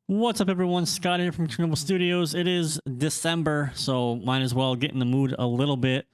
What's up, everyone? Scott here from Chernobyl Studios. It is December, so might as well get in the mood a little bit.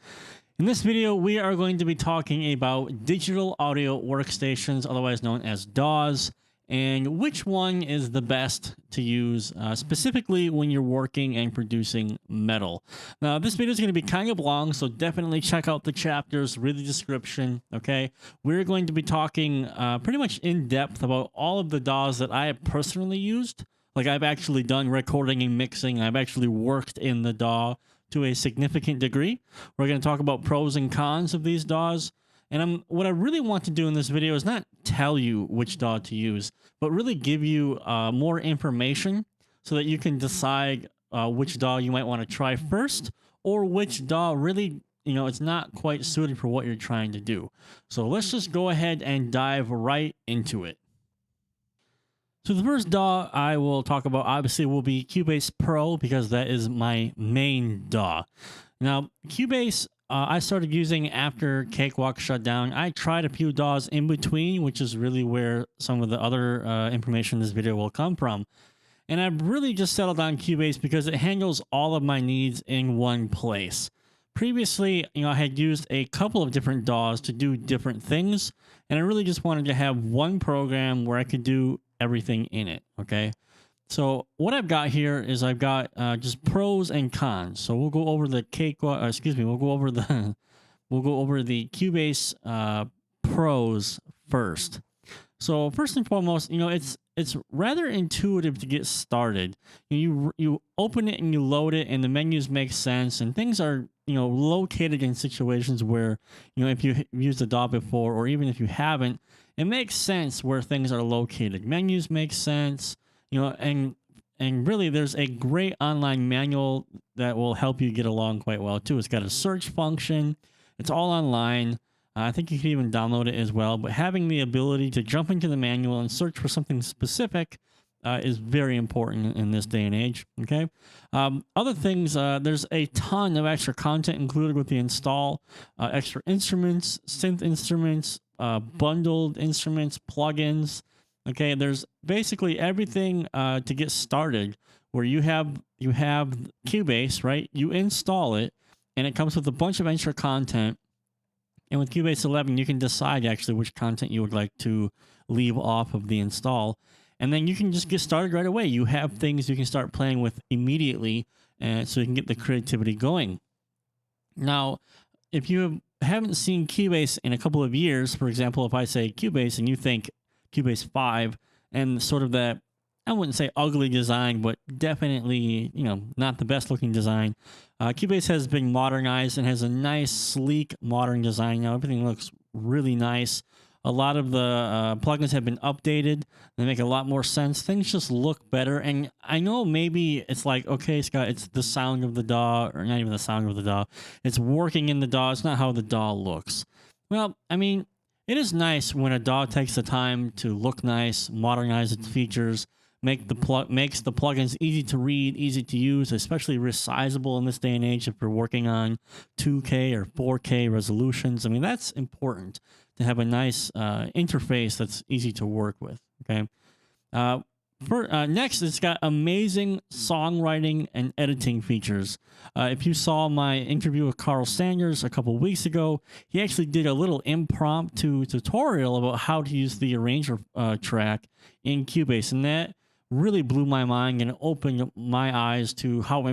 In this video, we are going to be talking about digital audio workstations, otherwise known as DAWs, and which one is the best to use specifically when you're working and producing metal. Now, this video is going to be kind of long, so definitely check out the chapters, read the description, okay? We're going to be talking pretty much in depth about all of the DAWs that I have personally used. Like, I've actually done recording and mixing. I've actually worked in the DAW to a significant degree. We're going to talk about pros and cons of these DAWs. And what I really want to do in this video is not tell you which DAW to use, but really give you more information so that you can decide which DAW you might want to try first, or which DAW really, it's not quite suited for what you're trying to do. So let's just go ahead and dive right into it. So the first DAW I will talk about obviously will be Cubase Pro, because that is my main DAW. Now, Cubase, I started using after Cakewalk shut down. I tried a few DAWs in between, which is really where some of the other information in this video will come from. And I've really just settled on Cubase because it handles all of my needs in one place. Previously, I had used a couple of different DAWs to do different things, and I really just wanted to have one program where I could do everything in it. Okay, so what I've got here is I've got just pros and cons. So we'll go over the we'll go over the Cubase pros first. So first and foremost, it's rather intuitive to get started. You open it and you load it, and the menus make sense, and things are located in situations where if you've used the DAW before, or even if you haven't, it makes sense where things are located. Menus make sense, and really there's a great online manual that will help you get along quite well too. It's got a search function. It's all online. I think you can even download it as well, but having the ability to jump into the manual and search for something specific is very important in this day and age. Okay. Other things, there's a ton of extra content included with the install, extra instruments, synth instruments, bundled instruments, plugins. Okay, there's basically everything to get started. Where you have Cubase, right? You install it, and it comes with a bunch of extra content. And with Cubase 11, you can decide actually which content you would like to leave off of the install. And then you can just get started right away. You have things you can start playing with immediately, so you can get the creativity going. Now, if you haven't seen Cubase in a couple of years, for example, if I say Cubase and you think Cubase 5 and sort of that, I wouldn't say ugly design, but definitely, not the best looking design. Cubase has been modernized and has a nice, sleek, modern design now. Everything looks really nice. A lot of the plugins have been updated. They make a lot more sense. Things just look better. And I know maybe it's like, okay, Scott, it's the sound of the DAW, or not even the sound of the DAW. It's working in the DAW. It's not how the DAW looks. Well, I mean, it is nice when a DAW takes the time to look nice, modernize its features, makes the plugins easy to read, easy to use, especially resizable in this day and age if you're working on 2K or 4K resolutions. I mean, that's important to have a nice interface that's easy to work with. Okay. Next, it's got amazing songwriting and editing features. If you saw my interview with Carl Sanders a couple weeks ago, he actually did a little impromptu tutorial about how to use the arranger track in Cubase, and that really blew my mind and opened my eyes to how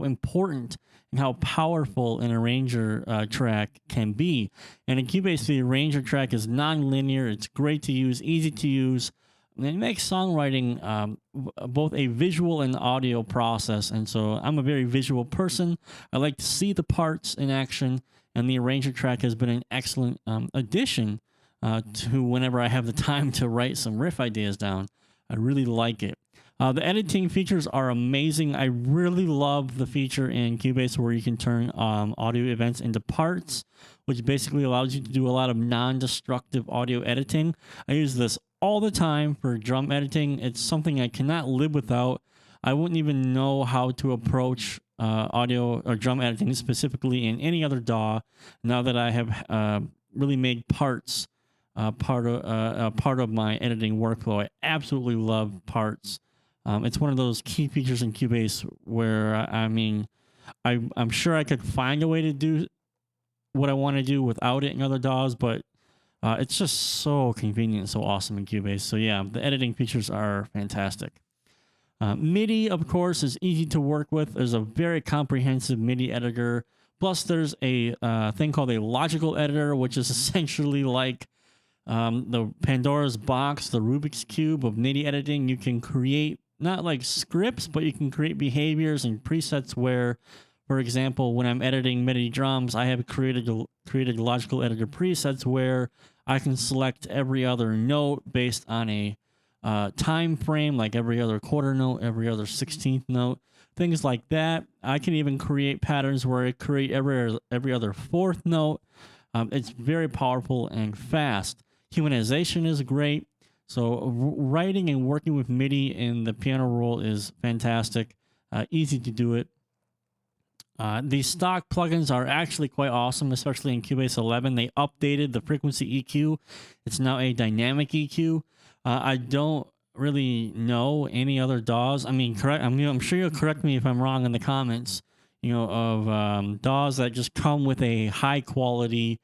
important and how powerful an arranger track can be. And in Cubase, the arranger track is non-linear. It's great to use, easy to use. And it makes songwriting both a visual and audio process. And so I'm a very visual person. I like to see the parts in action, and the arranger track has been an excellent addition to whenever I have the time to write some riff ideas down. I really like it. The editing features are amazing. I really love the feature in Cubase where you can turn audio events into parts, which basically allows you to do a lot of non-destructive audio editing. I use this all the time for drum editing. It's something I cannot live without. I wouldn't even know how to approach audio or drum editing specifically in any other DAW now that I have really made parts part of my editing workflow. I absolutely love parts It's one of those key features in Cubase where, I mean, I'm sure I could find a way to do what I want to do without it in other DAWs, but it's just so convenient and so awesome in Cubase. So yeah, the editing features are fantastic. MIDI, of course, is easy to work with. There's a very comprehensive MIDI editor. Plus, there's a thing called a logical editor, which is essentially like the Pandora's box, the Rubik's Cube of MIDI editing. You can create, not like scripts, but you can create behaviors and presets where, for example, when I'm editing MIDI drums, I have created logical editor presets where I can select every other note based on a time frame, like every other quarter note, every other 16th note, things like that. I can even create patterns where I create every other fourth note. It's very powerful and fast. Humanization is great. So writing and working with MIDI in the piano roll is fantastic. Easy to do it. These stock plugins are actually quite awesome, especially in Cubase 11. They updated the frequency EQ. It's now a dynamic EQ. I don't really know any other DAWs. I mean, I'm sure you'll correct me if I'm wrong in the comments. You know, of DAWs that just come with a high quality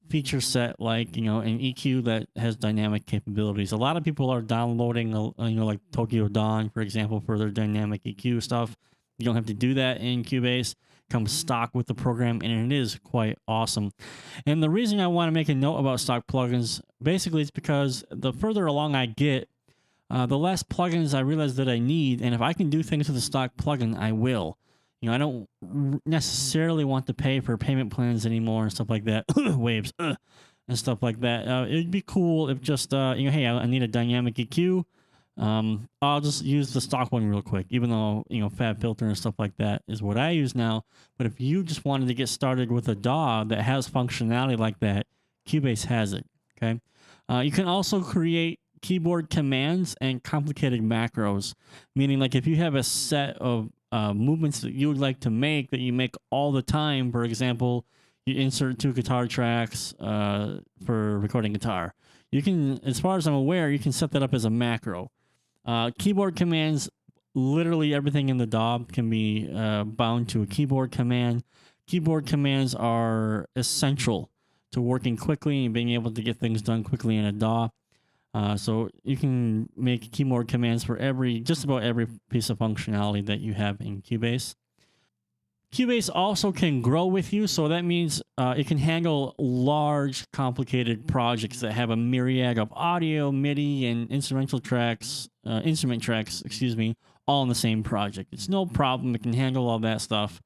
feature set, like, you know, an EQ that has dynamic capabilities. A lot of people are downloading, you know, like Tokyo Dawn, for example, for their dynamic EQ stuff. You don't have to do that in Cubase. It comes stock with the program, and it is quite awesome. And the reason I want to make a note about stock plugins, basically, is because the further along I get, the less plugins I realize that I need. And if I can do things with a stock plugin, I will. You know, I don't necessarily want to pay for payment plans anymore and stuff like that. Waves and stuff like that. It'd be cool if just, you know, hey, I need a dynamic EQ. I'll just use the stock one real quick, even though, you know, Fab Filter and stuff like that is what I use now. But if you just wanted to get started with a DAW that has functionality like that, Cubase has it. Okay. You can also create keyboard commands and complicated macros, meaning like if you have a set of movements that you would like to make that you make all the time. For example, you insert 2 guitar tracks for recording guitar. You can, as far as I'm aware, you can set that up as a macro. Keyboard commands, literally everything in the DAW can be bound to a keyboard command. Keyboard commands are essential to working quickly and being able to get things done quickly in a DAW. So you can make keyboard commands for just about every piece of functionality that you have in Cubase. Cubase also can grow with you, so that means it can handle large, complicated projects that have a myriad of audio, MIDI, and instrument tracks, excuse me, all in the same project. It's no problem. It can handle all that stuff.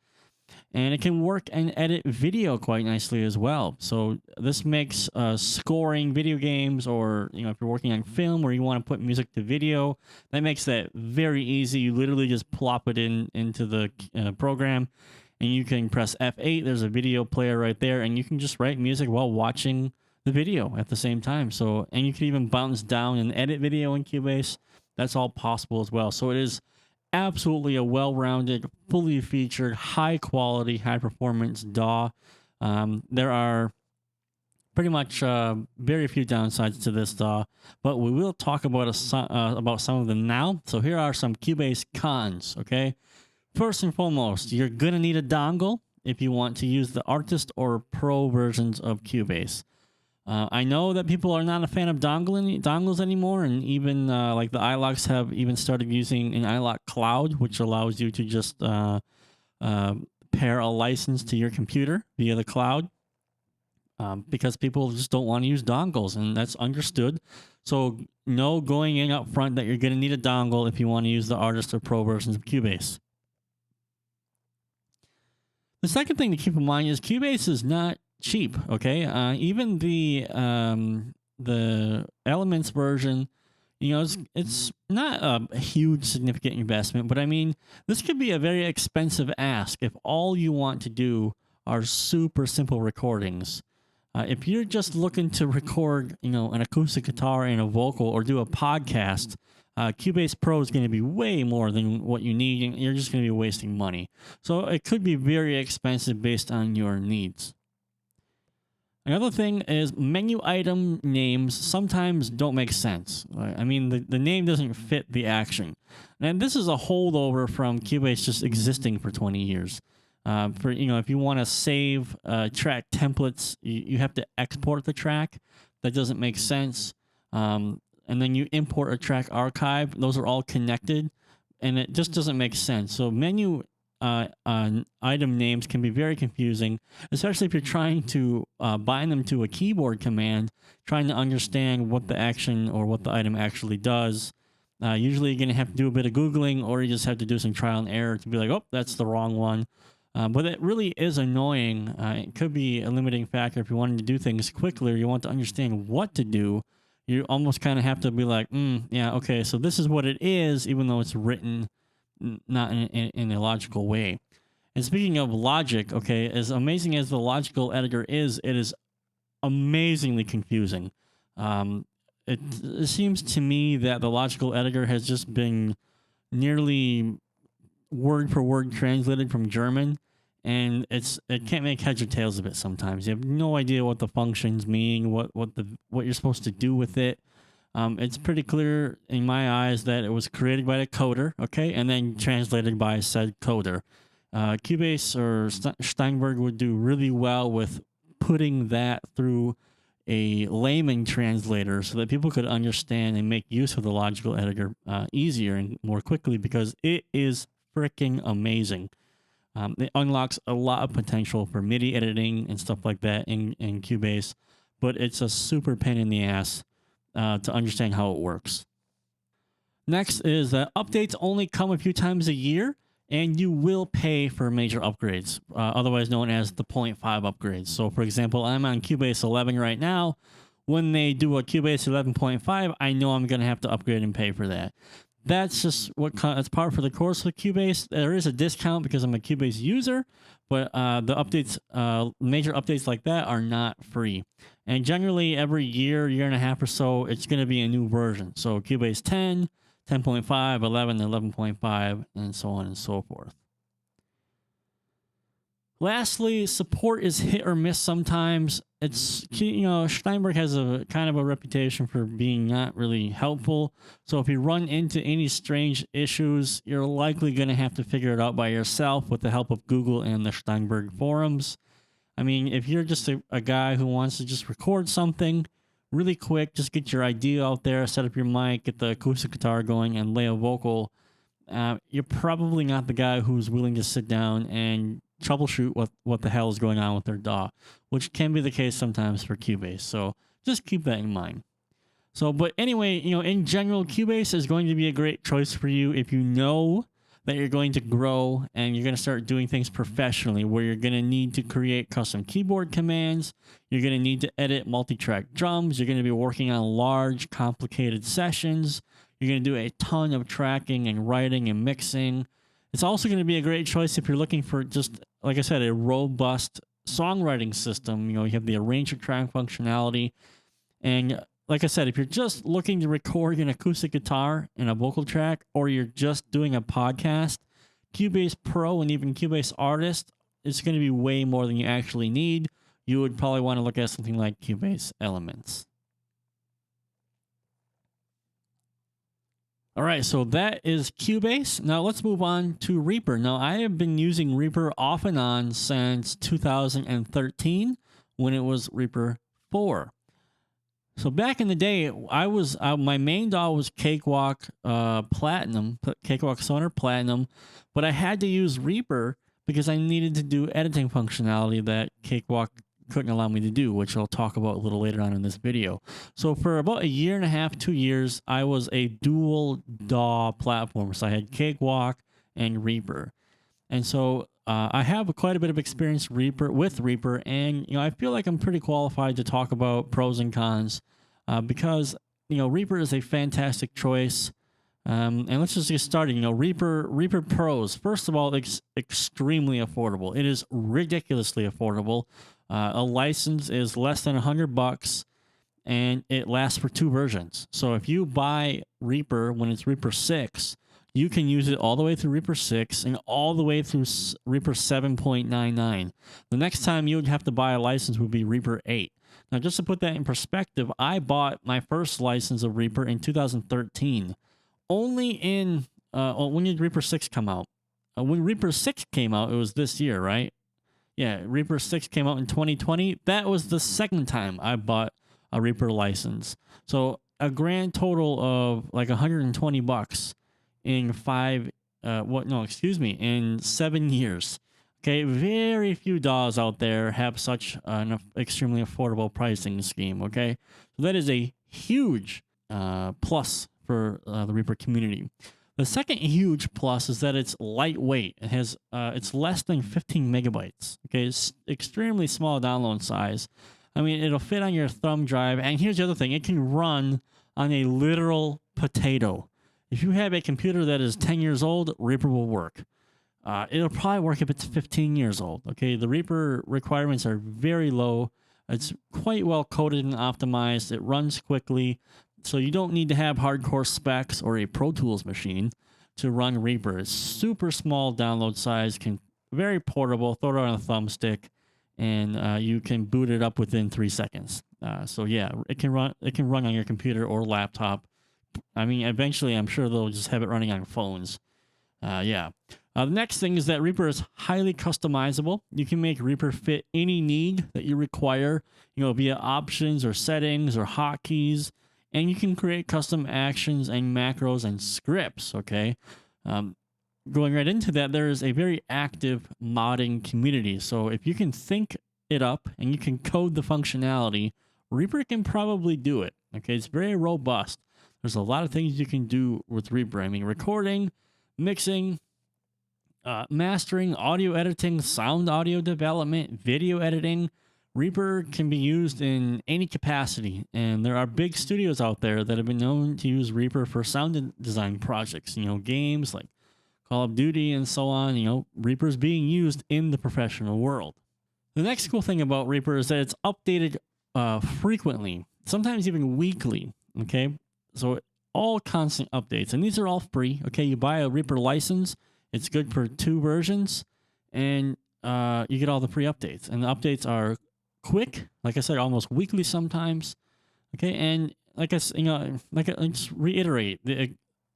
And it can work and edit video quite nicely as well. So this makes scoring video games, or, you know, if you're working on film where you want to put music to video, that makes that very easy. You literally just plop it into the program, and you can press F8. There's a video player right there, and you can just write music while watching the video at the same time. So, and you can even bounce down and edit video in Cubase. That's all possible as well. So it is absolutely a well-rounded, fully featured, high-quality, high-performance DAW. There are pretty much very few downsides to this DAW, but we will talk about some of them now. So here are some Cubase cons, okay? First and foremost, you're going to need a dongle if you want to use the Artist or Pro versions of Cubase. I know that people are not a fan of dongles anymore, and even like the iLocks have even started using an iLock Cloud, which allows you to just pair a license to your computer via the cloud, because people just don't want to use dongles, and that's understood. So no going in up front that you're going to need a dongle if you want to use the Artist or Pro versions of Cubase. The second thing to keep in mind is Cubase is not cheap, okay? Even the Elements version, you know, it's not a huge significant investment, but I mean, this could be a very expensive ask if all you want to do are super simple recordings. If you're just looking to record, you know, an acoustic guitar and a vocal, or do a podcast, Cubase Pro is going to be way more than what you need, and you're just going to be wasting money. So it could be very expensive based on your needs. Another thing is menu item names sometimes don't make sense. I mean, the name doesn't fit the action. And this is a holdover from Cubase just existing for 20 years. If you want to save track templates, you have to export the track. That doesn't make sense. And then you import a track archive. Those are all connected, and it just doesn't make sense. So menu item names can be very confusing, especially if you're trying to bind them to a keyboard command, trying to understand what the action or what the item actually does. Usually you're going to have to do a bit of Googling, or you just have to do some trial and error to be like, oh, that's the wrong one. But it really is annoying. It could be a limiting factor if you wanted to do things quickly, or you want to understand what to do. You almost kind of have to be like, yeah, okay, so this is what it is, even though it's written not in a logical way. And speaking of logic, okay, as amazing as the logical editor is, it is amazingly confusing. It seems to me that the logical editor has just been nearly word for word translated from German, and it can't make heads or tails of it sometimes. You have no idea what the functions mean, what you're supposed to do with it. It's pretty clear in my eyes that it was created by a coder, okay, and then translated by said coder. Cubase or Steinberg would do really well with putting that through a layman translator so that people could understand and make use of the logical editor easier and more quickly, because it is freaking amazing. It unlocks a lot of potential for MIDI editing and stuff like that in Cubase, but it's a super pain in the ass to understand how it works. Next is that updates only come a few times a year, and you will pay for major upgrades, otherwise known as the 0.5 upgrades. So, for example, I'm on Cubase 11 right now. When they do a Cubase 11.5, I know I'm going to have to upgrade and pay for that. That's just that's part for the course with Cubase. There is a discount because I'm a Cubase user, but the updates, major updates like that, are not free. And generally, every year and a half or so, it's going to be a new version. So Cubase 10, 10.5, 11, 11.5, and so on and so forth. Lastly, support is hit or miss sometimes. It's, Steinberg has a kind of a reputation for being not really helpful. So if you run into any strange issues, you're likely going to have to figure it out by yourself with the help of Google and the Steinberg forums. I mean, if you're just a guy who wants to just record something really quick, just get your idea out there, set up your mic, get the acoustic guitar going, and lay a vocal, you're probably not the guy who's willing to sit down and troubleshoot what the hell is going on with their DAW, which can be the case sometimes for Cubase. So just keep that in mind. So, but anyway, in general, Cubase is going to be a great choice for you if you know that you're going to grow and you're going to start doing things professionally, where you're going to need to create custom keyboard commands. You're going to need to edit multi-track drums. You're going to be working on large, complicated sessions. You're going to do a ton of tracking and writing and mixing. It's also going to be a great choice if you're looking for, just like I said, a robust songwriting system. You have the arrange your track functionality. And like I said, if you're just looking to record an acoustic guitar and a vocal track, or you're just doing a podcast, Cubase Pro and even Cubase Artist is going to be way more than you actually need. You would probably want to look at something like Cubase Elements. All right, so that is Cubase. Now let's move on to Reaper. Now I have been using Reaper off and on since 2013 when it was Reaper 4. So back in the day, my main DAW was Cakewalk Platinum, Cakewalk Summary Platinum, but I had to use Reaper because I needed to do editing functionality that Cakewalk couldn't allow me to do, which I'll talk about a little later on in this video. So for about a year and a half, 2 years, I was a dual DAW platform. So I had Cakewalk and Reaper. And so I have quite a bit of experience with Reaper, and I feel like I'm pretty qualified to talk about pros and cons because Reaper is a fantastic choice. And let's just get started. Reaper Pros. First of all, it's extremely affordable. It is ridiculously affordable. A license is less than $100, and it lasts for 2 versions. So if you buy Reaper when it's Reaper 6, you can use it all the way through Reaper 6 and all the way through Reaper 7.99. The next time you would have to buy a license would be Reaper 8. Now, just to put that in perspective, I bought my first license of Reaper in 2013. Only in, when did Reaper 6 come out? When Reaper 6 came out, it was this year, right? Yeah, Reaper 6 came out in 2020. That was the second time I bought a Reaper license. So a grand total of like $120 in in 7 years. Okay, very few DAWs out there have such an extremely affordable pricing scheme. Okay, so that is a huge plus for the Reaper community. The second huge plus is that it's lightweight. It has it's less than 15 megabytes. Okay, it's extremely small download size. I mean, it'll fit on your thumb drive. And here's the other thing: it can run on a literal potato. If you have a computer that is 10 years old, Reaper will work. It'll probably work if it's 15 years old. Okay, the Reaper requirements are very low. It's quite well coded and optimized. It runs quickly, so you don't need to have hardcore specs or a Pro Tools machine to run Reaper. It's super small download size, very portable. Throw it on a thumbstick, and you can boot it up within 3 seconds. So yeah, it can run on your computer or laptop. I mean, eventually, I'm sure they'll just have it running on phones. Yeah. The next thing is that Reaper is highly customizable. You can make Reaper fit any need that you require, via options or settings or hotkeys, and you can create custom actions and macros and scripts. Okay. Going right into that, there is a very active modding community. So if you can think it up and you can code the functionality, Reaper can probably do it. Okay. It's very robust. There's a lot of things you can do with Reaper. I mean, recording, mixing, mastering, audio editing, sound audio development, video editing. Reaper can be used in any capacity, and there are big studios out there that have been known to use Reaper for sound design projects. Games like Call of Duty and so on. Reaper's being used in the professional world. The next cool thing about Reaper is that it's updated frequently, sometimes even weekly. Okay. So all constant updates, and these are all free. Okay, you buy a Reaper license, it's good for 2 versions, and you get all the free updates. And the updates are quick, like I said, almost weekly sometimes. Okay, and like I just reiterate,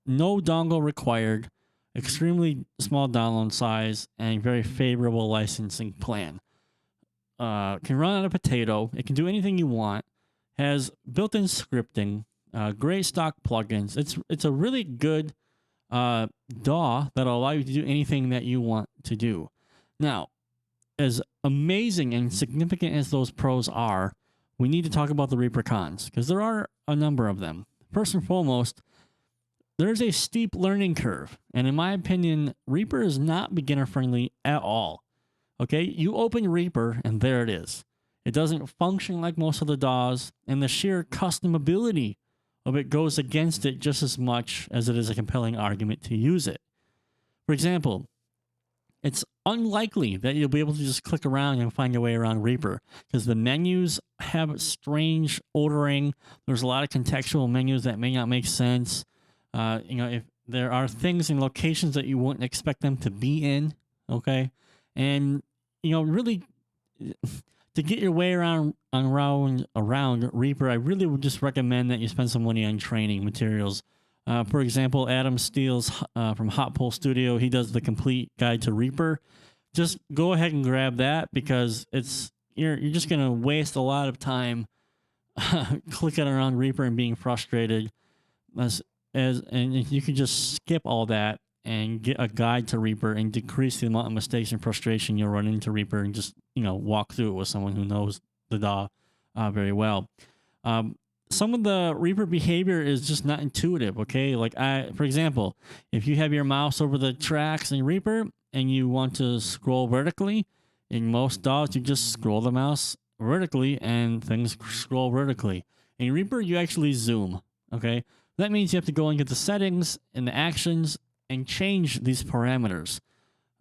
no dongle required, extremely small download size, and very favorable licensing plan. Can run on a potato. It can do anything you want. Has built-in scripting. Great stock plugins. It's a really good DAW that'll allow you to do anything that you want to do. Now, as amazing and significant as those pros are, we need to talk about the Reaper cons, because there are a number of them. First and foremost, there's a steep learning curve, and in my opinion, Reaper is not beginner-friendly at all. Okay, you open Reaper, and there it is. It doesn't function like most of the DAWs, and the sheer customability of it goes against it just as much as it is a compelling argument to use it. For example, it's unlikely that you'll be able to just click around and find your way around Reaper, because the menus have strange ordering. There's a lot of contextual menus that may not make sense. If there are things and locations that you wouldn't expect them to be in, okay? And, really, to get your way around Reaper, I really would just recommend that you spend some money on training materials. For example, Adam Steele's from Hot Pole Studio, he does the complete guide to Reaper. Just go ahead and grab that, because you're just gonna waste a lot of time clicking around Reaper and being frustrated. And you can just skip all that and get a guide to Reaper and decrease the amount of mistakes and frustration you'll run into Reaper, and just walk through it with someone who knows the DAW very well. Some of the Reaper behavior is just not intuitive. Okay, for example, if you have your mouse over the tracks in Reaper and you want to scroll vertically, in most DAWs you just scroll the mouse vertically and things scroll vertically. In Reaper you actually zoom. Okay, that means you have to go into the settings and the actions and change these parameters.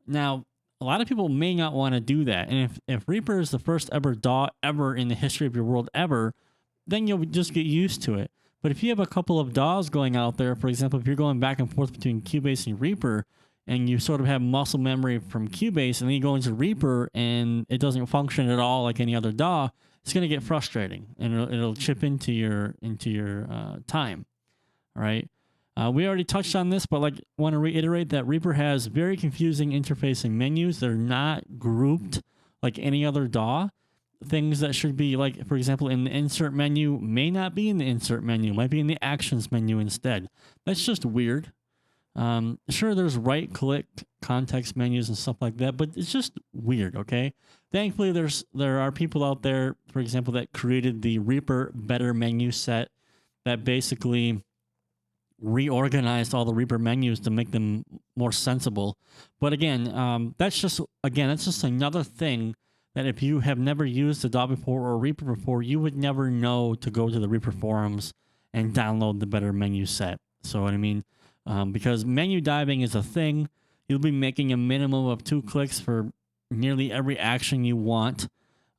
Now, a lot of people may not want to do that. And if Reaper is the first ever DAW ever in the history of your world ever, then you'll just get used to it. But if you have a couple of DAWs going out there, for example, if you're going back and forth between Cubase and Reaper, and you sort of have muscle memory from Cubase, and then you go into Reaper and it doesn't function at all like any other DAW, it's going to get frustrating, and it'll chip into your time. All right. We already touched on this, but like want to reiterate that Reaper has very confusing interfacing menus. They're not grouped like any other DAW. Things that should be like, for example, in the insert menu may not be in the insert menu, might be in the actions menu instead. That's just weird. Sure, there's right click context menus and stuff like that, but it's just weird. Okay. Thankfully, there are people out there, for example, that created the Reaper better menu set that basically reorganized all the Reaper menus to make them more sensible. But again, that's just another thing that if you have never used the DAW before or Reaper before, you would never know to go to the Reaper forums and download the better menu set. So what I mean, because menu diving is a thing, you'll be making a minimum of 2 clicks for nearly every action you want,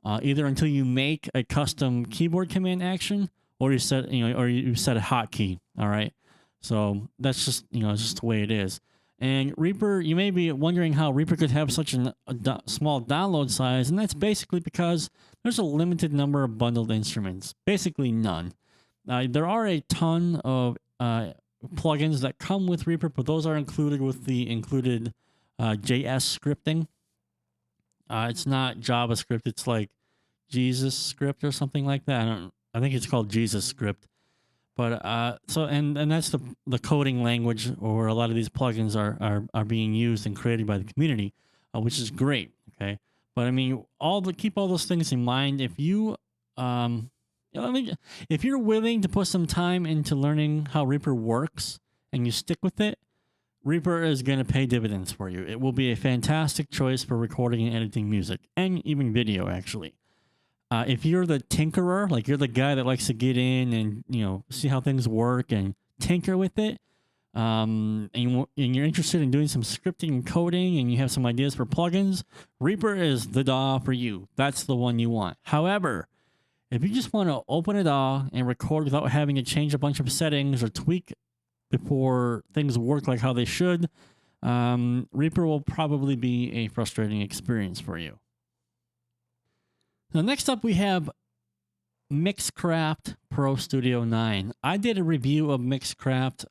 either until you make a custom keyboard command action, or you set a hotkey. All right. So that's just, it's just the way it is. And Reaper, you may be wondering how Reaper could have such a small download size, and that's basically because there's a limited number of bundled instruments, basically none. There are a ton of plugins that come with Reaper, but those are included with the included JS scripting. It's not JavaScript, it's like Jesus script or something like that. I think it's called Jesus script. But and that's the coding language, or a lot of these plugins are being used and created by the community, which is great. Okay, but I mean, keep all those things in mind. If if you're willing to put some time into learning how Reaper works and you stick with it, Reaper is going to pay dividends for you. It will be a fantastic choice for recording and editing music, and even video, actually. If you're the tinkerer, like you're the guy that likes to get in and, see how things work and tinker with it, and you're interested in doing some scripting and coding, and you have some ideas for plugins, Reaper is the DAW for you. That's the one you want. However, if you just want to open a DAW and record without having to change a bunch of settings or tweak before things work like how they should, Reaper will probably be a frustrating experience for you. Now, next up, we have Mixcraft Pro Studio 9. I did a review of Mixcraft,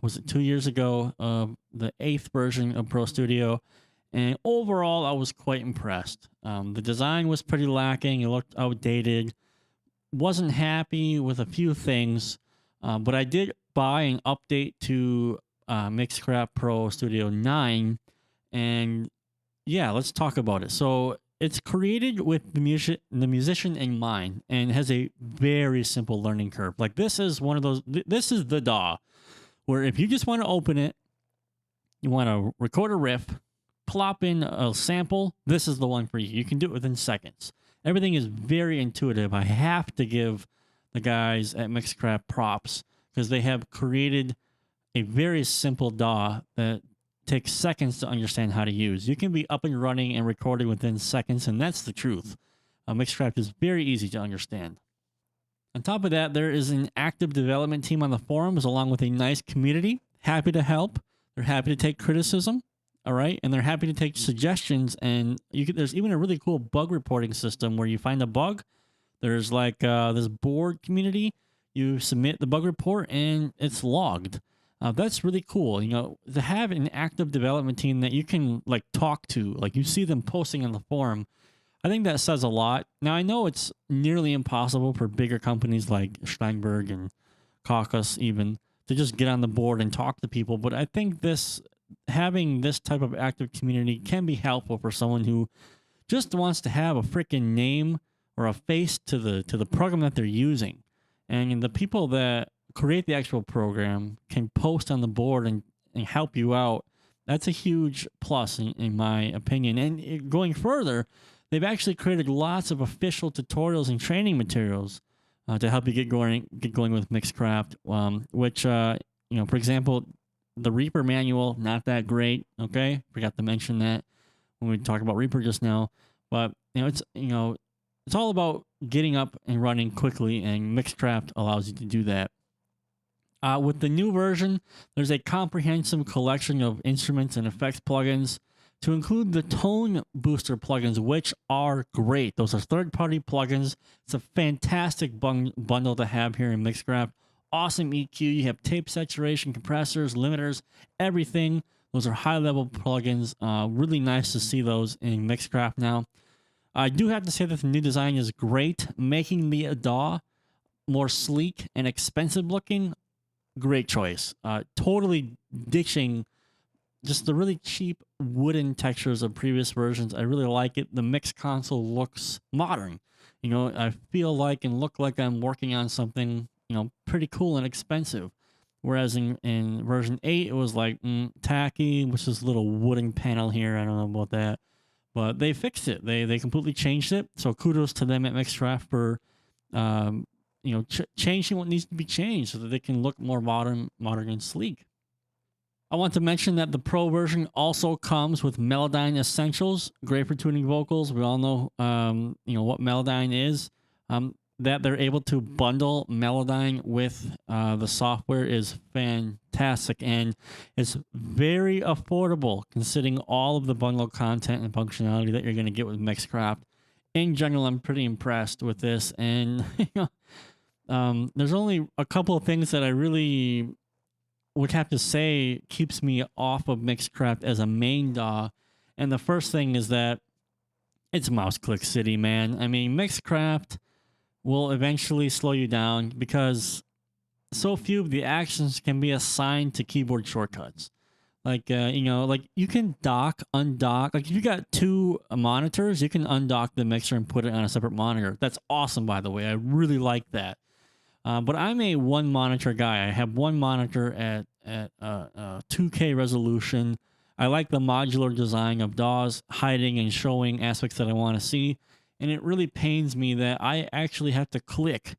was it 2 years ago, of the 8th version of Pro Studio, and overall, I was quite impressed. The design was pretty lacking. It looked outdated. Wasn't happy with a few things, but I did buy an update to Mixcraft Pro Studio 9, and yeah, let's talk about it. So it's created with the musician in mind, and has a very simple learning curve. Like, this is one of those, this is the DAW where if you just want to open it, you want to record a riff, plop in a sample, this is the one for you. You can do it within seconds. Everything is very intuitive. I have to give the guys at Mixcraft props, because they have created a very simple DAW that takes seconds to understand how to use. You can be up and running and recording within seconds, and that's the truth. Mixcraft is very easy to understand. On top of that, there is an active development team on the forums, along with a nice community, happy to help. They're happy to take criticism, all right? And they're happy to take suggestions, and there's even a really cool bug reporting system where you find a bug. There's like this board community. You submit the bug report, and it's logged. That's really cool, to have an active development team that you can like talk to, like you see them posting on the forum. I think that says a lot. Now, I know it's nearly impossible for bigger companies like Steinberg and Cockos even to just get on the board and talk to people, but I think having this type of active community can be helpful for someone who just wants to have a freaking name or a face to the program that they're using. And the people that create the actual program can post on the board and help you out. That's a huge plus in my opinion. And going further, they've actually created lots of official tutorials and training materials to help you get going with Mixcraft, which, for example, the Reaper manual, not that great. Okay. Forgot to mention that when we talked about Reaper just now, but it's all about getting up and running quickly, and Mixcraft allows you to do that. With the new version, there's a comprehensive collection of instruments and effects plugins to include the tone booster plugins, which are great. Those are third-party plugins. It's a fantastic bundle to have here in Mixcraft. Awesome EQ. You have tape saturation, compressors, limiters, everything. Those are high-level plugins. Really nice to see those in Mixcraft now. I do have to say that the new design is great, making the DAW more sleek and expensive looking. Great choice. Totally ditching just the really cheap wooden textures of previous versions. I really like it. The mix console looks modern. You know, I feel like and look like I'm working on something, you know, pretty cool and expensive. Whereas in version 8, it was like tacky, which is a little wooden panel here. I don't know about that. But they fixed it. They completely changed it. So kudos to them at Mixcraft for you know, changing what needs to be changed so that they can look more modern and sleek. I want to mention that the Pro version also comes with Melodyne Essentials, great for tuning vocals. We all know, you know, what Melodyne is. That they're able to bundle Melodyne with the software is fantastic, and it's very affordable considering all of the bundle content and functionality that you're going to get with Mixcraft. In general, I'm pretty impressed with this, and you know, there's only a couple of things that I really would have to say keeps me off of Mixcraft as a main DAW. And the first thing is that it's mouse click city, man. I mean, Mixcraft will eventually slow you down because so few of the actions can be assigned to keyboard shortcuts. Like, you know, like you can dock, undock. Like if you got two monitors, you can undock the mixer and put it on a separate monitor. That's awesome, by the way. I really like that. But I'm a one monitor guy. I have one monitor at 2K resolution. I like the modular design of DAWs, hiding and showing aspects that I want to see. And it really pains me that I actually have to click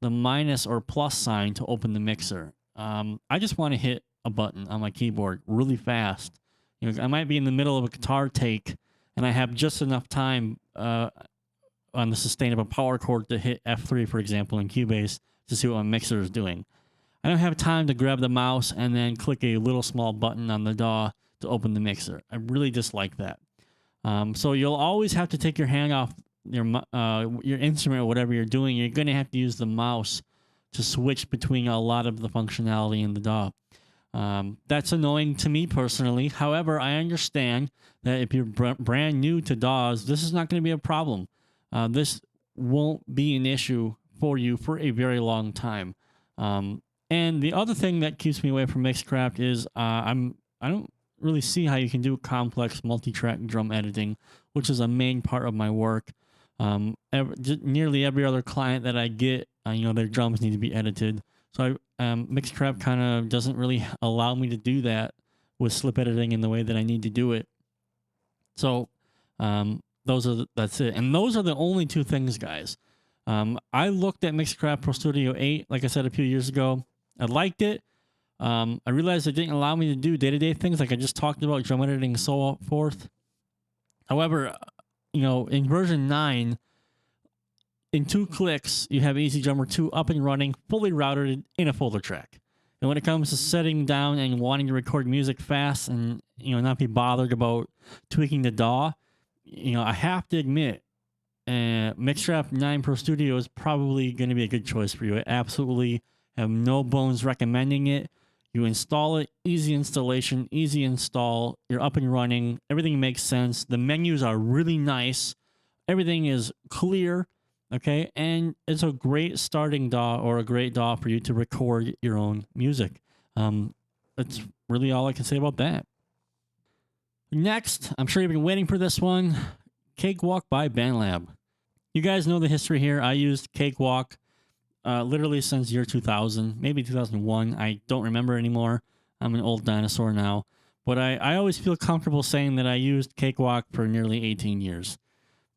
the minus or plus sign to open the mixer. I just want to hit a button on my keyboard really fast. You know, I might be in the middle of a guitar take and I have just enough time on the sustain of a power chord to hit F3, for example, in Cubase to see what my mixer is doing. I don't have time to grab the mouse and then click a little small button on the DAW to open the mixer. I really dislike that. So you'll always have to take your hand off your instrument or whatever you're doing. You're going to have to use the mouse to switch between a lot of the functionality in the DAW. That's annoying to me personally. However, I understand that if you're brand new to DAWs, this is not going to be a problem. This won't be an issue for you for a very long time. And the other thing that keeps me away from Mixcraft is I don't really see how you can do complex multi-track drum editing, which is a main part of my work. Nearly every other client that I get, you know, their drums need to be edited. So Mixcraft kind of doesn't really allow me to do that with slip editing in the way that I need to do it. So that's it. And those are the only two things, guys. I looked at Mixcraft Pro Studio 8, like I said, a few years ago. I liked it. I realized it didn't allow me to do day-to-day things like I just talked about, drum editing and so forth. However, you know, in version 9, in 2 clicks, you have Easy Drummer 2 up and running, fully routed in a folder track. And when it comes to setting down and wanting to record music fast and, you know, not be bothered about tweaking the DAW, you know, I have to admit, Mixcraft 9 Pro Studio is probably going to be a good choice for you. I absolutely have no bones recommending it. You install it, easy installation, easy install. You're up and running. Everything makes sense. The menus are really nice. Everything is clear, okay? And it's a great starting DAW or a great DAW for you to record your own music. That's really all I can say about that. Next, I'm sure you've been waiting for this one. Cakewalk by Bandlab. You guys know the history here. I used Cakewalk literally since year 2000, maybe 2001. I don't remember anymore. I'm an old dinosaur now. But I always feel comfortable saying that I used Cakewalk for nearly 18 years.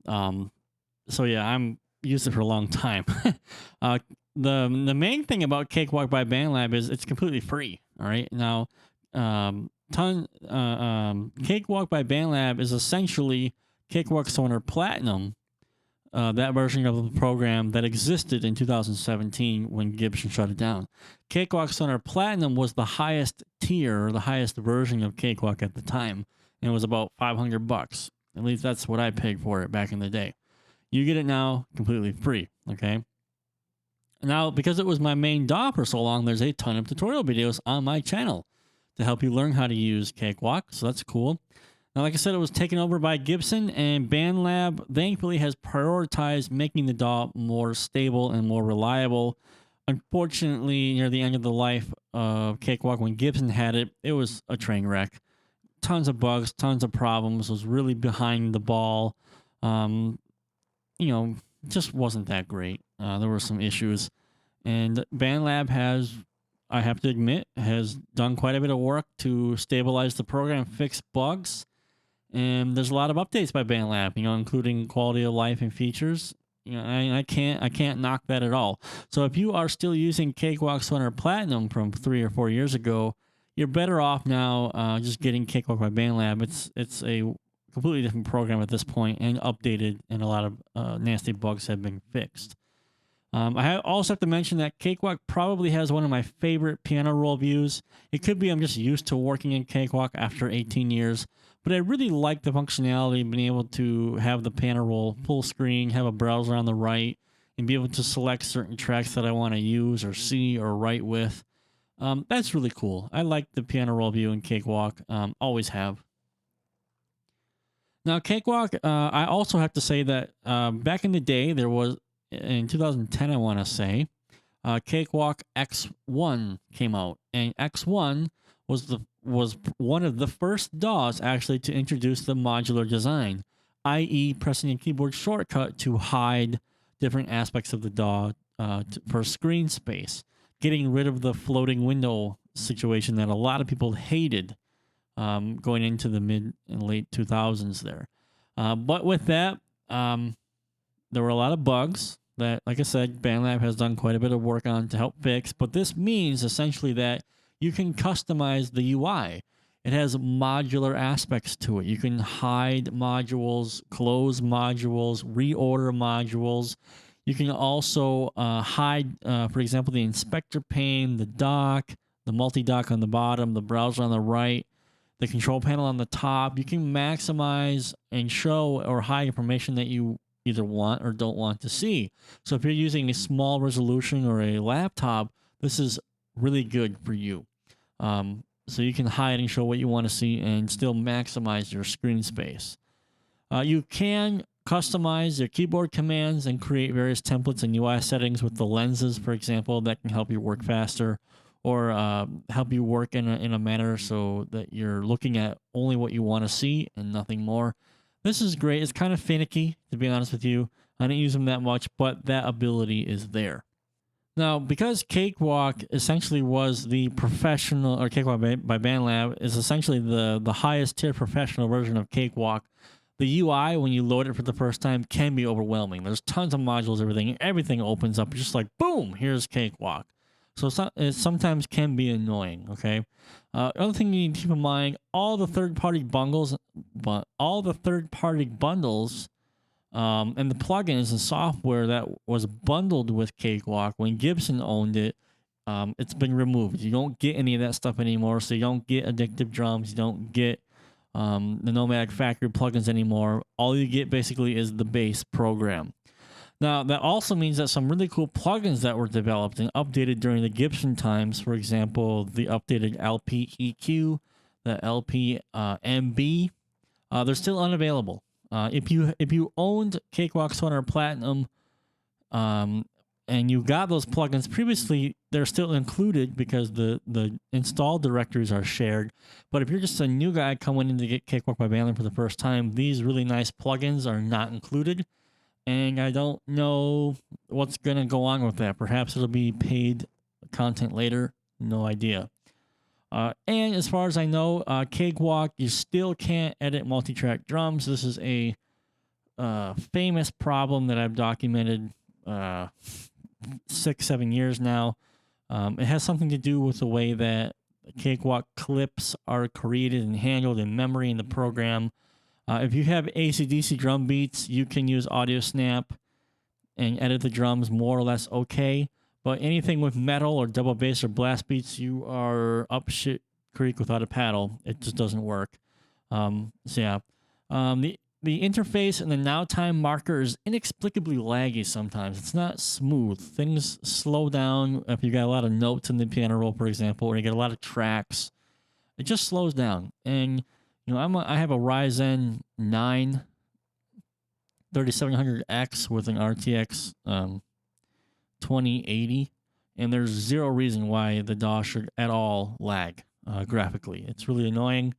So yeah, I'm used it for a long time. The main thing about Cakewalk by Bandlab is it's completely free. All right. Now, Cakewalk by Bandlab is essentially Cakewalk Sonar Platinum that version of the program that existed in 2017 when Gibson shut it down. Cakewalk Sonor Platinum was the highest tier, the highest version of Cakewalk at the time, and it was about $500. At least that's what I paid for it back in the day. You get it now completely free, okay? Now, because it was my main DAW for so long, there's a ton of tutorial videos on my channel to help you learn how to use Cakewalk, so that's cool. Now, like I said, it was taken over by Gibson, and Bandlab thankfully has prioritized making the DAW more stable and more reliable. Unfortunately, near the end of the life of Cakewalk, when Gibson had it, it was a train wreck. Tons of bugs, tons of problems, was really behind the ball. You know, just wasn't that great. There were some issues. And Bandlab has, I have to admit, has done quite a bit of work to stabilize the program, fix bugs. And there's a lot of updates by Bandlab, you know, including quality of life and features. You know, I can't knock that at all. So if you are still using Cakewalk Sonor Platinum from 3 or 4 years ago, you're better off now just getting Cakewalk by Bandlab. It's a completely different program at this point and updated, and a lot of nasty bugs have been fixed. I also have to mention that Cakewalk probably has one of my favorite piano roll views. It could be I'm just used to working in Cakewalk after 18 years, but I really like the functionality of being able to have the piano roll full screen, have a browser on the right, and be able to select certain tracks that I want to use or see or write with. That's really cool. I like the piano roll view in Cakewalk. Always have. Now, Cakewalk, I also have to say that back in the day, there was, in 2010, I want to say, Cakewalk X1 came out, and X1 was one of the first DAWs actually to introduce the modular design, i.e. pressing a keyboard shortcut to hide different aspects of the DAW for screen space, getting rid of the floating window situation that a lot of people hated going into the mid and late 2000s there. But with that, there were a lot of bugs that, like I said, Bandlab has done quite a bit of work on to help fix. But this means essentially that you can customize the UI. It has modular aspects to it. You can hide modules, close modules, reorder modules. You can also hide, for example, the inspector pane, the dock, the multi-dock on the bottom, the browser on the right, the control panel on the top. You can maximize and show or hide information that you either want or don't want to see. So if you're using a small resolution or a laptop, this is really good for you. So you can hide and show what you want to see and still maximize your screen space. You can customize your keyboard commands and create various templates and UI settings with the lenses, for example, that can help you work faster or help you work in a manner so that you're looking at only what you want to see and nothing more. This is great. It's kind of finicky, to be honest with you. I didn't use them that much, but that ability is there. Now, because Cakewalk essentially was the professional, or Cakewalk by Bandlab is essentially the highest tier professional version of Cakewalk, the UI, when you load it for the first time, can be overwhelming. There's tons of modules, everything opens up, just like, boom, here's Cakewalk. So it sometimes can be annoying, okay? Other thing you need to keep in mind, all the third-party bundles, and the plugins and software that was bundled with Cakewalk when Gibson owned it, it's been removed. You don't get any of that stuff anymore, so you don't get Addictive Drums, you don't get the Nomadic Factory plugins anymore. All you get basically is the base program. Now, that also means that some really cool plugins that were developed and updated during the Gibson times, for example, the updated LP EQ, the LP MB, they're still unavailable. If you owned Cakewalk Sonor Platinum and you got those plugins previously, they're still included because the install directories are shared. But if you're just a new guy coming in to get Cakewalk by Bandlab for the first time, these really nice plugins are not included. And I don't know what's going to go on with that. Perhaps it'll be paid content later. No idea. And as far as I know, Cakewalk, you still can't edit multi-track drums. This is a famous problem that I've documented 6-7 years now. It has something to do with the way that Cakewalk clips are created and handled in memory in the program. If you have AC/DC drum beats, you can use Audio Snap and edit the drums more or less okay. But anything with metal or double bass or blast beats, you are up shit creek without a paddle. It just doesn't work. So yeah, the interface and the now time marker is inexplicably laggy sometimes. It's not smooth. Things slow down if you got a lot of notes in the piano roll, for example, or you get a lot of tracks. It just slows down. And you know, I have a Ryzen 9 3700X with an RTX 2080, and there's zero reason why the DAW should at all lag graphically. It's really annoying.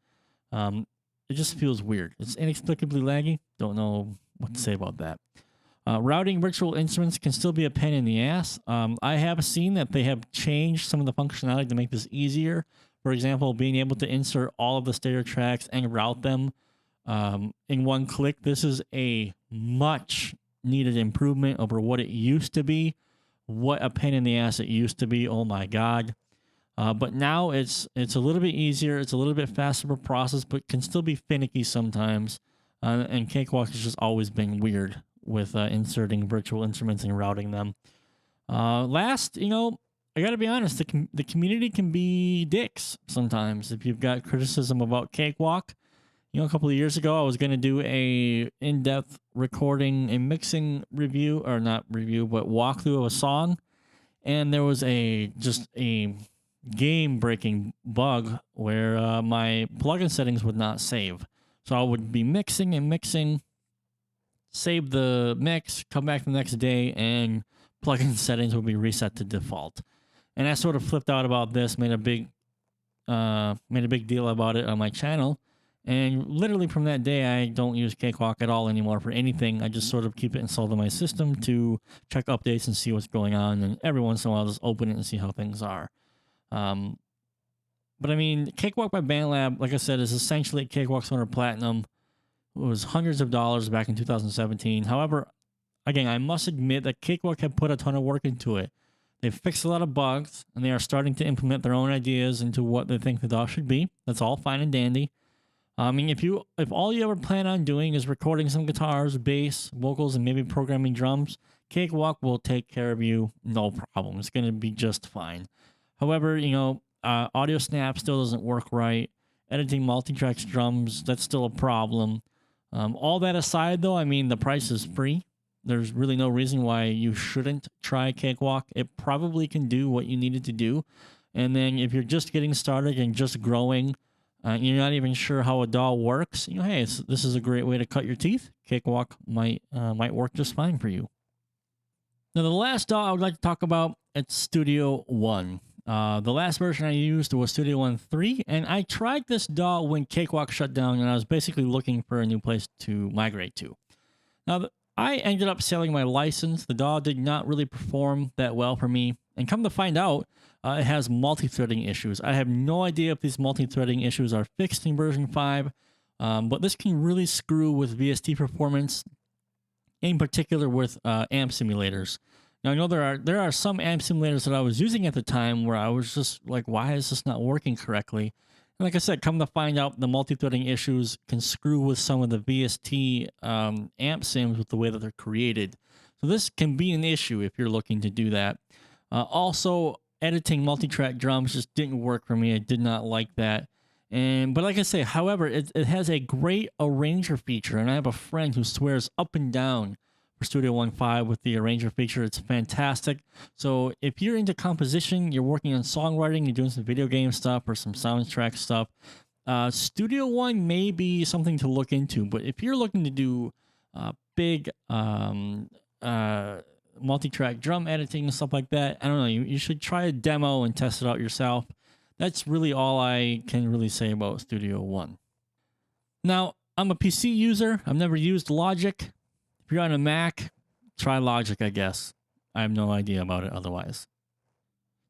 It just feels weird. It's inexplicably laggy. Don't know what to say about that. Routing virtual instruments can still be a pain in the ass. I have seen that they have changed some of the functionality to make this easier. For example, being able to insert all of the stereo tracks and route them in one click. This is a much needed improvement over what it used to be. What a pain in the ass it used to be. Oh my God. But now it's a little bit easier. It's a little bit faster of a process, but can still be finicky sometimes. And Cakewalk has just always been weird with inserting virtual instruments and routing them. Last, you know, I got to be honest, the community can be dicks sometimes. If you've got criticism about Cakewalk, you know, a couple of years ago, I was going to do a in-depth recording, a mixing review, or not review, but walkthrough of a song. And there was just a game-breaking bug where my plugin settings would not save. So I would be mixing and mixing, save the mix, come back the next day, and plugin settings would be reset to default. And I sort of flipped out about this, made a big deal about it on my channel. And literally from that day, I don't use Cakewalk at all anymore for anything. I just sort of keep it installed on my system to check updates and see what's going on. And every once in a while, I'll just open it and see how things are. But I mean, Cakewalk by Bandlab, like I said, is essentially Cakewalk Summary Platinum. It was hundreds of dollars back in 2017. However, again, I must admit that Cakewalk had put a ton of work into it. They've fixed a lot of bugs, and they are starting to implement their own ideas into what they think the DAW should be. That's all fine and dandy. I mean, if all you ever plan on doing is recording some guitars, bass, vocals, and maybe programming drums, Cakewalk will take care of you, no problem. It's going to be just fine. However, you know, audio snap still doesn't work right. Editing multi-tracks drums, that's still a problem. All that aside, though, I mean, the price is free. There's really no reason why you shouldn't try Cakewalk. It probably can do what you need it to do. And then if you're just getting started and just growing, you're not even sure how a DAW works, you know, hey, this is a great way to cut your teeth. Cakewalk might work just fine for you. Now, the last DAW I would like to talk about, it's Studio One. The last version I used was Studio One 3, and I tried this DAW when Cakewalk shut down, and I was basically looking for a new place to migrate to. Now, I ended up selling my license. The DAW did not really perform that well for me, and come to find out, it has multi-threading issues. I have no idea if these multi-threading issues are fixed in version 5, but this can really screw with VST performance, in particular with amp simulators. Now, I know there are some amp simulators that I was using at the time where I was just like, why is this not working correctly? And like I said, come to find out, the multi-threading issues can screw with some of the VST amp sims with the way that they're created. So this can be an issue if you're looking to do that. Also, editing multi-track drums just didn't work for me. I did not like that. But like I say, however, it has a great arranger feature, and I have a friend who swears up and down for Studio One 5 with the arranger feature. It's fantastic. So if you're into composition, you're working on songwriting, you're doing some video game stuff or some soundtrack stuff, Studio One may be something to look into. But if you're looking to do big multi-track drum editing and stuff like that, I don't know, you should try a demo and test it out yourself. That's really all I can really say about Studio One. Now, I'm a PC user. I've never used Logic. If you're on a Mac, try Logic, I guess. I have no idea about it otherwise.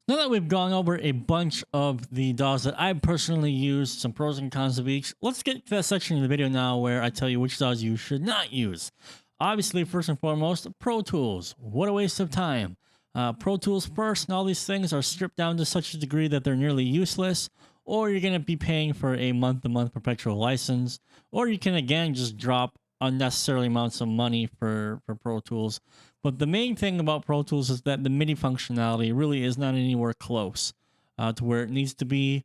Now that we've gone over a bunch of the DAWs that I personally use, some pros and cons of each, let's get to that section of the video now where I tell you which DAWs you should not use. Obviously, first and foremost, Pro Tools. What a waste of time. Pro Tools first, and all these things are stripped down to such a degree that they're nearly useless, or you're going to be paying for a month-to-month perpetual license, or you can, again, just drop unnecessary amounts of money for Pro Tools, But the main thing about Pro Tools is that the MIDI functionality really is not anywhere close to where it needs to be.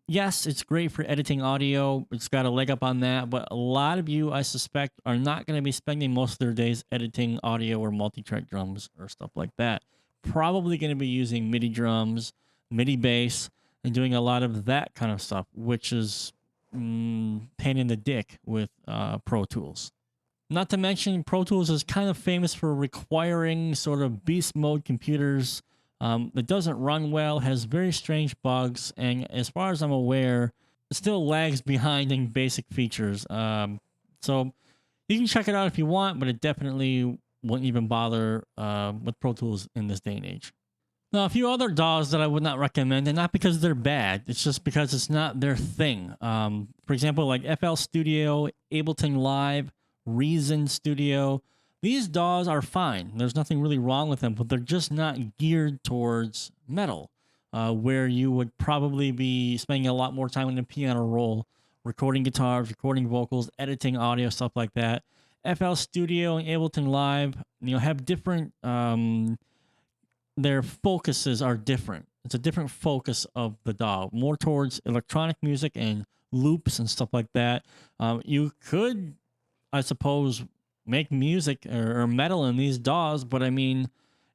Yes, it's great for editing audio. It's got a leg up on that, but a lot of you, I suspect, are not going to be spending most of their days editing audio or multi-track drums or stuff like that. Probably going to be using MIDI drums, MIDI bass, and doing a lot of that kind of stuff, which is pain in the dick with Pro Tools. Not to mention, Pro Tools is kind of famous for requiring sort of beast mode computers that doesn't run well, has very strange bugs, and as far as I'm aware, it still lags behind in basic features. So you can check it out if you want, but it definitely wouldn't even bother with Pro Tools in this day and age. Now, a few other DAWs that I would not recommend, and not because they're bad, it's just because it's not their thing. For example, like FL Studio, Ableton Live, Reason Studio. These DAWs are fine. There's nothing really wrong with them, but they're just not geared towards metal, where you would probably be spending a lot more time in the piano roll, recording guitars, recording vocals, editing audio, stuff like that. FL Studio and Ableton Live, have different, their focuses are different. It's a different focus of the DAW, more towards electronic music and loops and stuff like that. You could, I suppose, make music or metal in these DAWs, but I mean,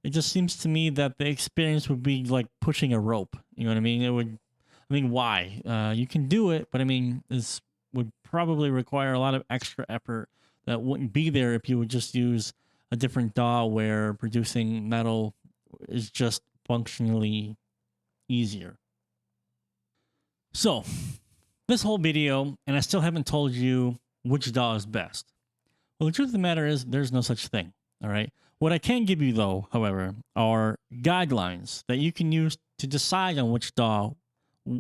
it just seems to me that the experience would be like pushing a rope. You know what I mean? Why? You can do it, but I mean, this would probably require a lot of extra effort that wouldn't be there if you would just use a different DAW where producing metal is just functionally easier. So, this whole video, and I still haven't told you which DAW is best. Well, the truth of the matter is there's no such thing, all right? What I can give you, though, however, are guidelines that you can use to decide on which DAW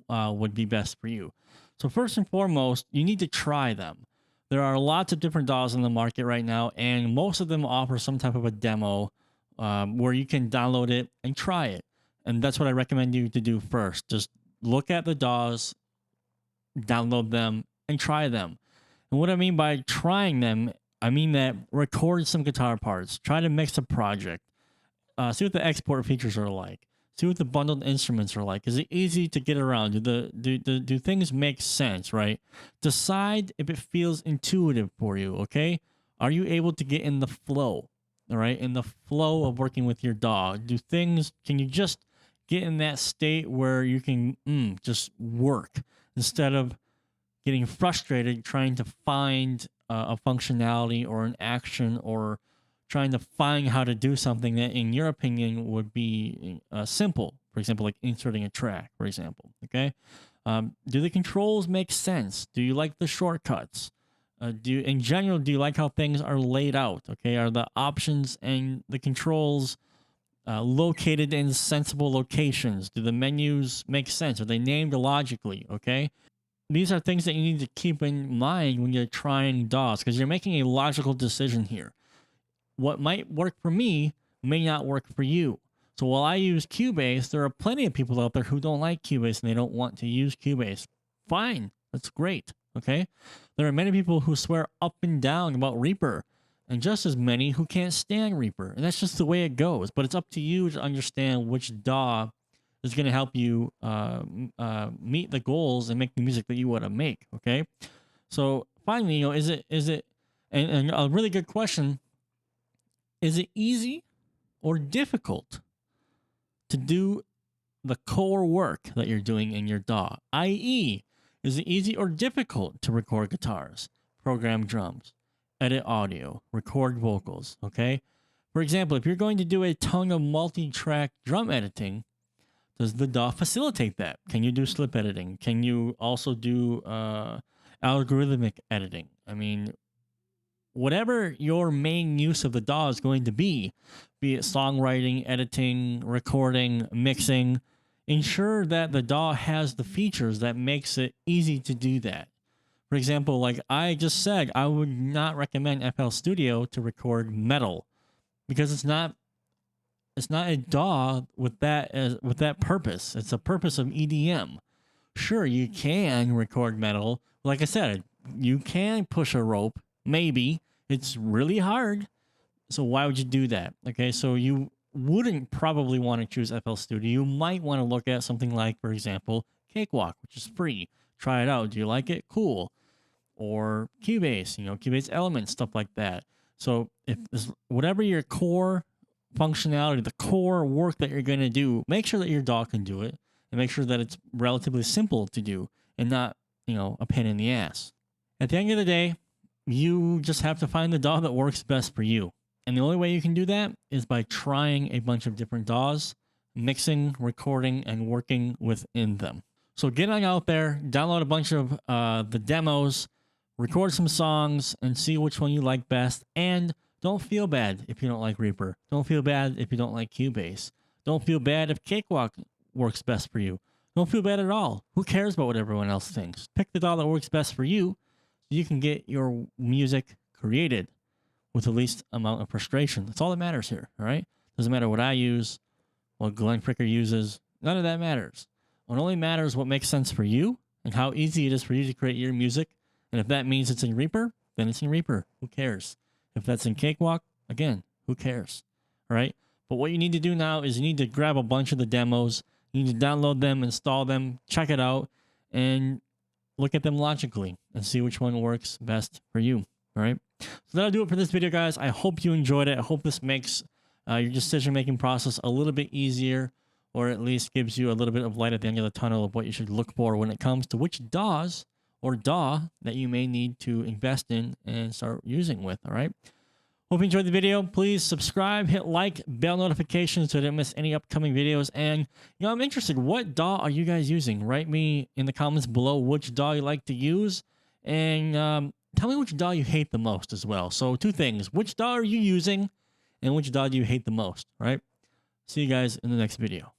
would be best for you. So first and foremost, you need to try them. There are lots of different DAWs in the market right now, and most of them offer some type of a demo where you can download it and try it. And that's what I recommend you to do first. Just look at the DAWs, download them, and try them. And what I mean by trying them, I mean that record some guitar parts, try to mix a project, see what the export features are like, see what the bundled instruments are like. Is it easy to get around? Do things make sense, right? Decide if it feels intuitive for you, okay? Are you able to get in the flow, all right? In the flow of working with your DAW. Can you just get in that state where you can just work instead of getting frustrated trying to find a functionality or an action or trying to find how to do something that in your opinion would be simple. For example, like inserting a track, for example, okay? Do the controls make sense? Do you like the shortcuts? In general, do you like how things are laid out, okay? Are the options and the controls located in sensible locations? Do the menus make sense? Are they named logically, okay? These are things that you need to keep in mind when you're trying DAWs because you're making a logical decision here. What might work for me may not work for you. So while I use Cubase, there are plenty of people out there who don't like Cubase and they don't want to use Cubase. Fine. That's great. Okay? There are many people who swear up and down about Reaper and just as many who can't stand Reaper. And that's just the way it goes. But it's up to you to understand which DAW is going to help you meet the goals and make the music that you want to make, okay? So finally, is it, and a really good question, is it easy or difficult to do the core work that you're doing in your DAW? i.e., is it easy or difficult to record guitars, program drums, edit audio, record vocals, okay? For example, if you're going to do a ton of multi-track drum editing, does the DAW facilitate that? Can you do slip editing? Can you also do algorithmic editing? I mean, whatever your main use of the DAW is going to be it songwriting, editing, recording, mixing, ensure that the DAW has the features that makes it easy to do that. For example, like I just said, I would not recommend FL Studio to record metal because it's not a DAW with that purpose. It's a purpose of EDM. Sure, you can record metal. Like I said, you can push a rope. Maybe. It's really hard. So why would you do that? Okay, so you wouldn't probably want to choose FL Studio. You might want to look at something like, for example, Cakewalk, which is free. Try it out. Do you like it? Cool. Or Cubase, Cubase Elements, stuff like that. So if this, whatever your core functionality, the core work that you're going to do, make sure that your DAW can do it, and make sure that it's relatively simple to do and not, a pain in the ass. At the end of the day, you just have to find the DAW that works best for you. And the only way you can do that is by trying a bunch of different DAWs, mixing, recording, and working within them. So get on out there, download a bunch of the demos, record some songs, and see which one you like best. And don't feel bad if you don't like Reaper. Don't feel bad if you don't like Cubase. Don't feel bad if Cakewalk works best for you. Don't feel bad at all. Who cares about what everyone else thinks? Pick the DAW that works best for you so you can get your music created with the least amount of frustration. That's all that matters here, all right? Doesn't matter what I use, what Glenn Fricker uses. None of that matters. What only matters what makes sense for you and how easy it is for you to create your music. And if that means it's in Reaper, then it's in Reaper. Who cares? If that's in Cakewalk, again, who cares? All right? But what you need to do now is you need to grab a bunch of the demos. You need to download them, install them, check it out, and look at them logically and see which one works best for you. All right? So that'll do it for this video, guys. I hope you enjoyed it. I hope this makes your decision-making process a little bit easier, or at least gives you a little bit of light at the end of the tunnel of what you should look for when it comes to which DAWs or DAW that you may need to invest in and start using with, all right? Hope you enjoyed the video. Please subscribe, hit like, bell notifications so you don't miss any upcoming videos. And, I'm interested, what DAW are you guys using? Write me in the comments below which DAW you like to use. And tell me which DAW you hate the most as well. So 2 things. Which DAW are you using? And which DAW do you hate the most, right? See you guys in the next video.